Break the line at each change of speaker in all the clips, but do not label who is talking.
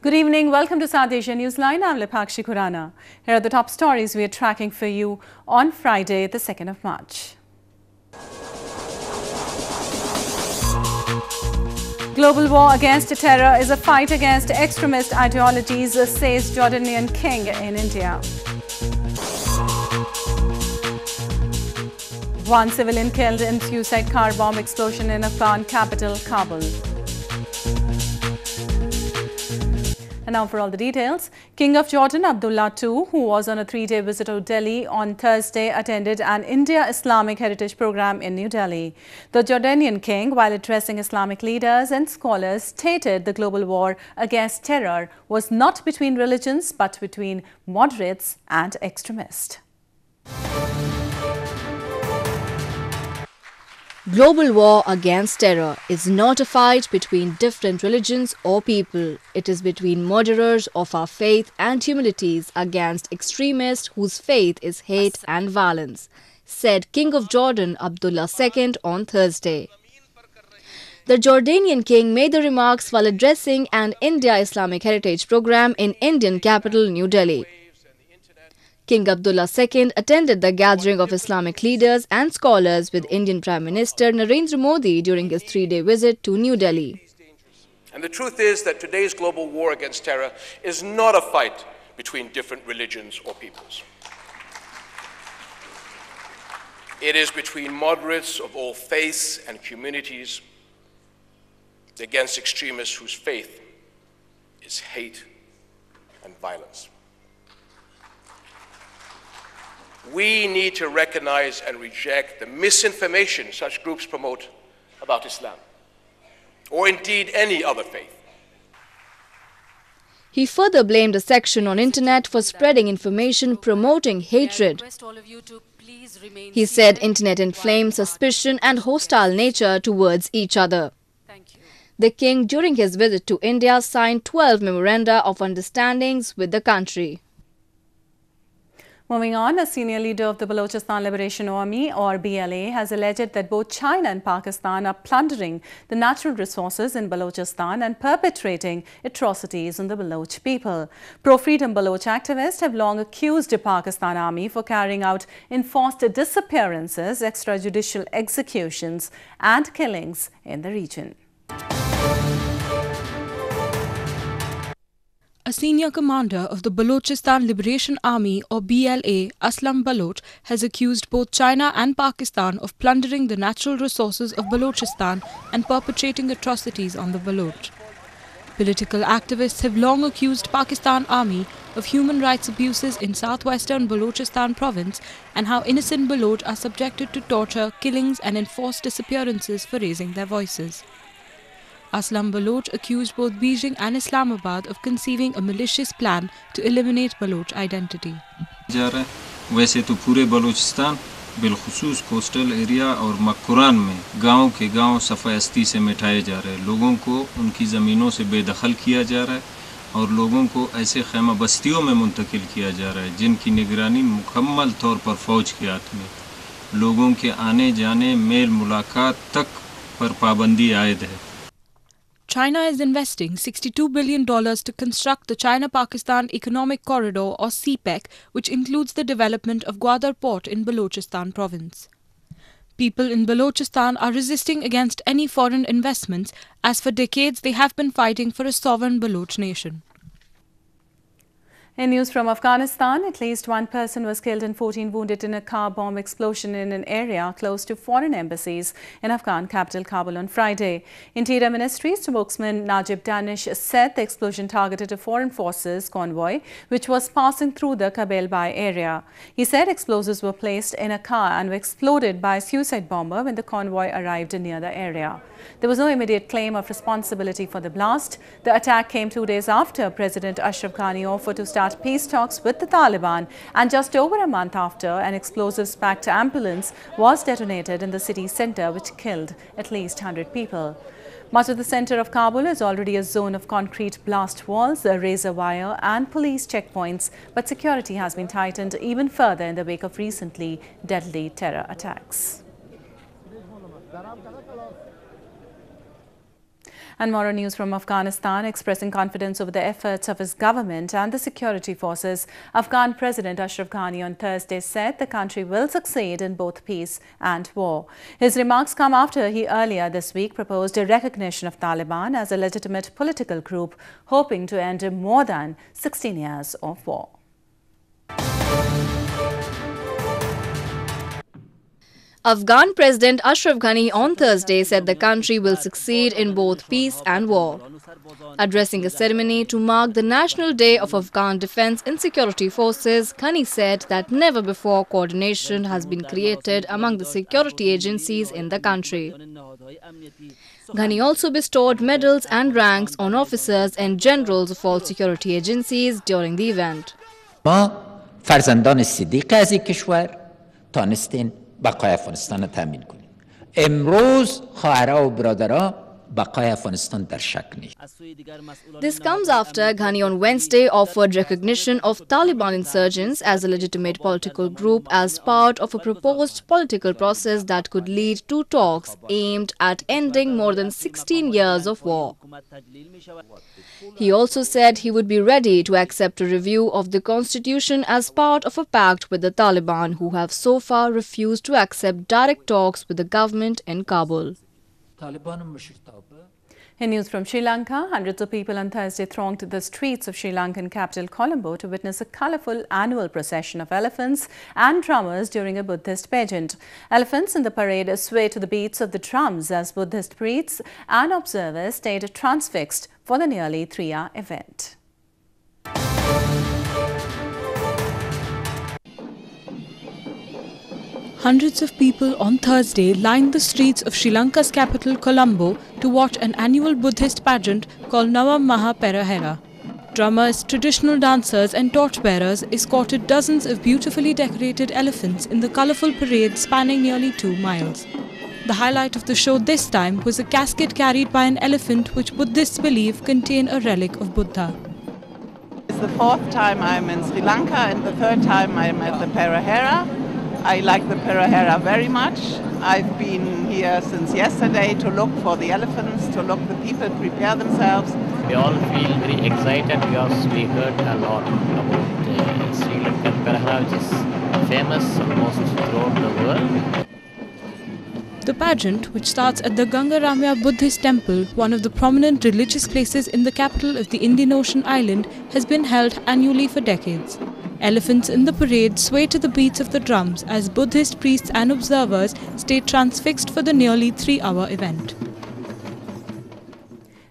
Good evening. Welcome to South Asia Newsline. I'm Lipakshi Khurana. Here are the top stories we are tracking for you on Friday, the 2nd of March. Global war against terror is a fight against extremist ideologies, says Jordanian King in India. One civilian killed in suicide car bomb explosion in Afghan capital, Kabul. And now for all the details. King of Jordan Abdullah II, who was on a 3-day visit to Delhi on Thursday, attended an India-Islamic heritage program in New Delhi. The Jordanian king, while addressing Islamic leaders and scholars, stated the global war against terror was not between religions but between moderates and extremists.
Global war against terror is not a fight between different religions or people. It is between murderers of our faith and humanities against extremists whose faith is hate and violence, said King of Jordan Abdullah II on Thursday. The Jordanian king made the remarks while addressing an India-Islamic heritage program in Indian capital New Delhi. King Abdullah II attended the gathering of Islamic leaders and scholars with Indian Prime Minister Narendra Modi during his 3-day visit to New Delhi.
And the truth is that today's global war against terror is not a fight between different religions or peoples. It is between moderates of all faiths and communities against extremists whose faith is hate and violence. We need to recognize and reject the misinformation such groups promote about Islam, or indeed any other faith.
He further blamed a section on internet for spreading information promoting hatred. He said internet inflames suspicion and hostile nature towards each other. The king, during his visit to India, signed 12 memoranda of understandings with the country.
Moving on, a senior leader of the Balochistan Liberation Army, or BLA, has alleged that both China and Pakistan are plundering the natural resources in Balochistan and perpetrating atrocities on the Baloch people. Pro-freedom Baloch activists have long accused the Pakistan Army for carrying out enforced disappearances, extrajudicial executions and killings in the region.
A senior commander of the Balochistan Liberation Army, or BLA, Aslam Baloch, has accused both China and Pakistan of plundering the natural resources of Balochistan and perpetrating atrocities on the Baloch. Political activists have long accused Pakistan Army of human rights abuses in southwestern Balochistan province and how innocent Baloch are subjected to torture, killings and enforced disappearances for raising their voices. Aslam Baloch accused both Beijing and Islamabad of conceiving a malicious plan to eliminate Baloch identity.
वैसे तो पूरे Balochistan बिलखुसूस coastal area और मक्कुरान में गांव के गांव सफ़ायस्ती से मिटाए जा रहे हैं। लोगों को उनकी ज़मीनों से बेदखल किया जा रहा है और लोगों को ऐसे खैमा बस्तियों में मुंतकिल किया जा रहा है जिनकी निगरानी मुकम्मल तौर पर फ़ौज के हाथ में। लोगों के आने जाने मेल मुलाकात तक पर पाबंदी आयद है।
China is investing $62 billion to construct the China-Pakistan Economic Corridor, or CPEC, which includes the development of Gwadar Port in Balochistan province. People in Balochistan are resisting against any foreign investments, as for decades they have been fighting for a sovereign Baloch nation.
In news from Afghanistan, at least one person was killed and 14 wounded in a car bomb explosion in an area close to foreign embassies in Afghan capital Kabul on Friday. Interior Ministry spokesman Najib Danish said the explosion targeted a foreign forces convoy which was passing through the Kabul-Bai area. He said explosives were placed in a car and were exploded by a suicide bomber when the convoy arrived near the area. There was no immediate claim of responsibility for the blast. The attack came 2 days after President Ashraf Ghani offered to start peace talks with the Taliban, and just over a month after an explosives-packed ambulance was detonated in the city centre, which killed at least 100 people. Much of the centre of Kabul is already a zone of concrete blast walls, razor wire and police checkpoints, but security has been tightened even further in the wake of recently deadly terror attacks. And more news from Afghanistan. Expressing confidence over the efforts of his government and the security forces, Afghan President Ashraf Ghani on Thursday said the country will succeed in both peace and war. His remarks come after he earlier this week proposed a recognition of Taliban as a legitimate political group, hoping to end more than 16 years of war.
Afghan President Ashraf Ghani on Thursday said the country will succeed in both peace and war. Addressing a ceremony to mark the National Day of Afghan Defense and Security Forces, Ghani said that never before coordination has been created among the security agencies in the country. Ghani also bestowed medals and ranks on officers and generals of all security agencies during the event.
ما فرزندان صدیق از این کشور تانستین بقای افغانستان تامین کنیم. امروز خواهرها و برادرها بقای افغانستان در شک نیست.
This comes after Ghani on Wednesday offered recognition of Taliban insurgents as a legitimate political group as part of a proposed political process that could lead to talks aimed at ending more than 16 years of war. He also said he would be ready to accept a review of the constitution as part of a pact with the Taliban, who have so far refused to accept direct talks with the government in Kabul.
In news from Sri Lanka, hundreds of people on Thursday thronged the streets of Sri Lankan capital Colombo to witness a colourful annual procession of elephants and drummers during a Buddhist pageant. Elephants in the parade sway to the beats of the drums as Buddhist priests and observers stayed transfixed for the nearly 3-hour event.
Hundreds of people on Thursday lined the streets of Sri Lanka's capital Colombo to watch an annual Buddhist pageant called Nava Maha Perahera. Drummers, traditional dancers and torchbearers escorted dozens of beautifully decorated elephants in the colourful parade spanning nearly 2 miles. The highlight of the show this time was a casket carried by an elephant which Buddhists believe contain a relic of Buddha.
It's the 4th time I'm in Sri Lanka and the 3rd time I'm at the Perahera. I like the Perahera very much. I've been here since yesterday to look for the elephants, to look the people prepare themselves.
We all feel very excited because we heard a lot about Sri Lankan Perahera, which is famous almost throughout the world.
The pageant, which starts at the Gangaramya Buddhist temple, one of the prominent religious places in the capital of the Indian Ocean island, has been held annually for decades. Elephants in the parade sway to the beats of the drums as Buddhist priests and observers stay transfixed for the nearly 3-hour event.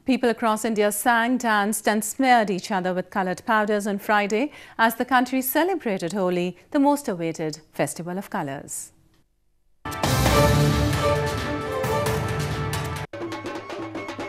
People across India sang, danced and smeared each other with coloured powders on Friday as the country celebrated Holi, the most awaited festival of colours.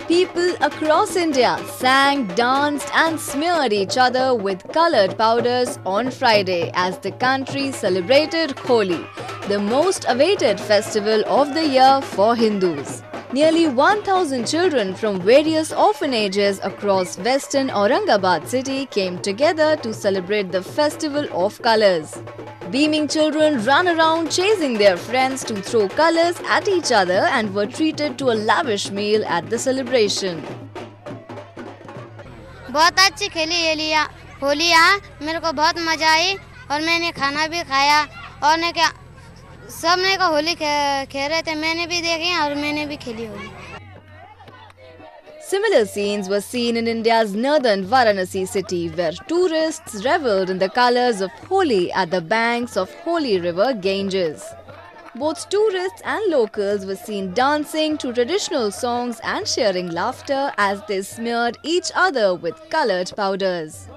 People across India sang, danced and smeared each other with coloured powders on Friday as the country celebrated Holi, the most awaited festival of the year for Hindus. Nearly 1,000 children from various orphanages across western Aurangabad city came together to celebrate the festival of colours. Beaming children ran around chasing their friends to throw colours at each other and were treated to a lavish meal at the celebration.
बहुत अच्छी खेली ये लिया होली यहाँ मेरे को बहुत मजा आई और मैंने खाना भी खाया और ने क्या सब ने का होली खेल रहे थे मैंने भी देखी और मैंने भी खेली Holi.
Similar scenes were seen in India's northern Varanasi city, where tourists revelled in the colours of Holi at the banks of Holy River Ganges. Both tourists and locals were seen dancing to traditional songs and sharing laughter as they smeared each other with coloured powders.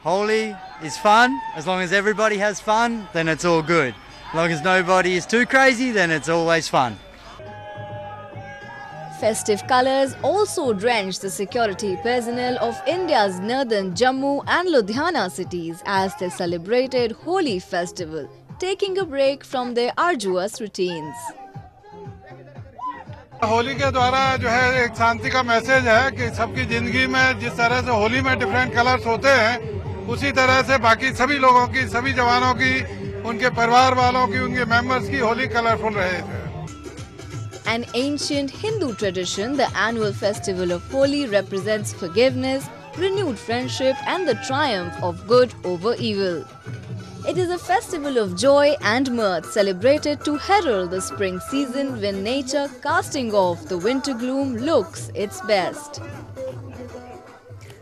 Holi is fun. As long as everybody has fun, then it's all good. As long as nobody is too crazy, then it's always fun.
Festive colours also drenched the security personnel of India's northern Jammu and Ludhiana cities as they celebrated Holi festival, taking a break from their arduous routines.
Holi के द्वारा जो है एक शांति का message है कि सबकी जिंदगी में जिस तरह से होली में डिफरेंट कलर्स होते हैं उसी तरह से बाकी सभी लोगों की सभी जवानों की उनके परिवार वालों की उनके मेंबर्स की होली कलरफुल रहे थे.
An ancient Hindu tradition, the annual festival of Holi represents forgiveness, renewed friendship and the triumph of good over evil. It is a festival of joy and mirth celebrated to herald the spring season when nature, casting off the winter gloom, looks its best.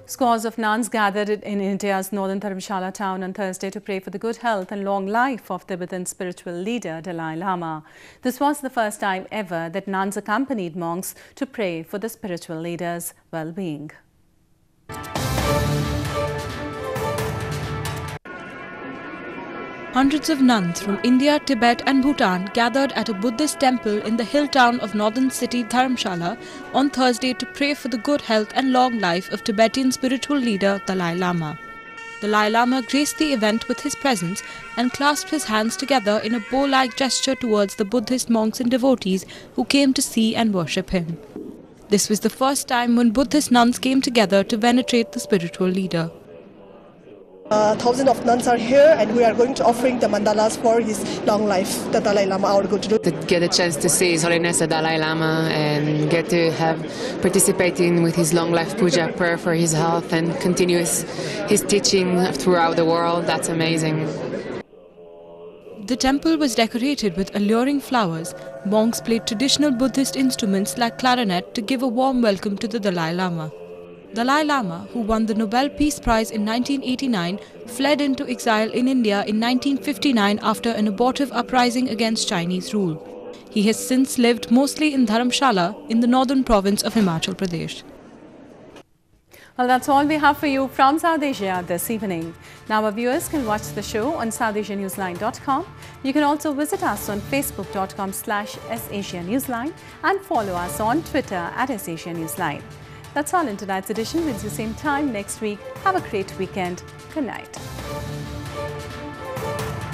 Scores of nuns gathered in India's northern Dharamshala town on Thursday to pray for the good health and long life of Tibetan spiritual leader Dalai Lama. This was the first time ever that nuns accompanied monks to pray for the spiritual leader's well-being.
Hundreds of nuns from India, Tibet and Bhutan gathered at a Buddhist temple in the hill town of northern city Dharamshala on Thursday to pray for the good health and long life of Tibetan spiritual leader Dalai Lama. Dalai Lama graced the event with his presence and clasped his hands together in a bow-like gesture towards the Buddhist monks and devotees who came to see and worship him. This was the first time when Buddhist nuns came together to venerate the spiritual leader.
Thousands of nuns are here and we are going to offering the mandalas for his long life, the Dalai Lama are going to do.
To get a chance to see His Holiness the Dalai Lama and get to have participating with his long life puja prayer for his health and continue his teaching throughout the world, that's amazing.
The temple was decorated with alluring flowers. Monks played traditional Buddhist instruments like clarinet to give a warm welcome to the Dalai Lama. Dalai Lama, who won the Nobel Peace Prize in 1989, fled into exile in India in 1959 after an abortive uprising against Chinese rule. He has since lived mostly in Dharamshala in the northern province of Himachal Pradesh.
Well, that's all we have for you from South Asia this evening. Now our viewers can watch the show on SouthAsiaNewsline.com. You can also visit us on Facebook.com/SAsiaNewsline and follow us on Twitter @SAsiaNewsline. That's all in tonight's edition. We'll see you same time next week. Have a great weekend. Good night.